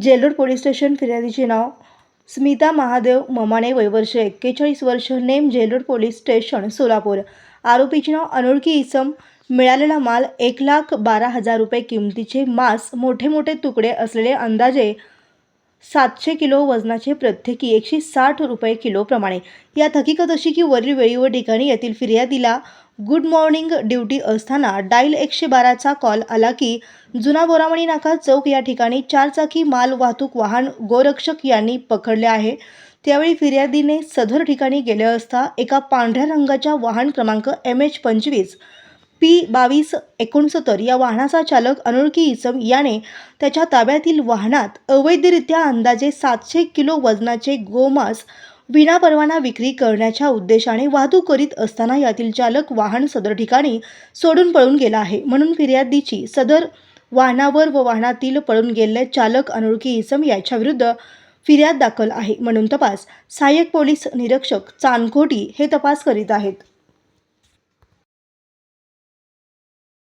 Jail Road police station फिर्यादीचे नाव स्मिता महादेव ममाणे, वय वर्ष 41 वर्ष, नेम जेलरोड पोलीस स्टेशन सोलापूर। आरोपीचे नाव अनोळखी इसम। मिळालेला माल 1,12,000 रुपये किमतीचे मांस, मोठे मोठे तुकडे असलेले अंदाजे 700 किलो वजनाचे, प्रत्येकी 160 रुपये किलो प्रमाणे। यात हकीकत अशी की वरील वेळी व ठिकाणी येथील फिर्यादीला गुड मॉर्निंग ड्युटी असताना डायल 112चा कॉल आला की जुना बोरामणी नाका चौक या ठिकाणी 4 चाकी माल वाहतूक वाहन गोरक्षक यांनी पकडले आहे। त्यावेळी फिर्यादीने सदर ठिकाणी गेले असता एका पांढऱ्या रंगाच्या वाहन क्रमांक MH25 P2269 या वाहनाचा चालक अनोळखी इसम याने त्याच्या ताब्यातील वाहनात अवैधरित्या अंदाजे 700 किलो वजनाचे गोमांस विनापरवाना विक्री करण्याच्या उद्देशाने वाहतूक करीत असताना यातील चालक वाहन सदर ठिकाणी सोडून पळून गेला आहे, म्हणून फिर्यादीची सदर वाहनावर व वाहनातील पळून गेलेले चालक अनोळखी इसम याच्याविरुद्ध फिर्याद दाखल आहे, म्हणून तपास सहाय्यक पोलीस निरीक्षक चांदकोटी हे तपास करीत आहेत।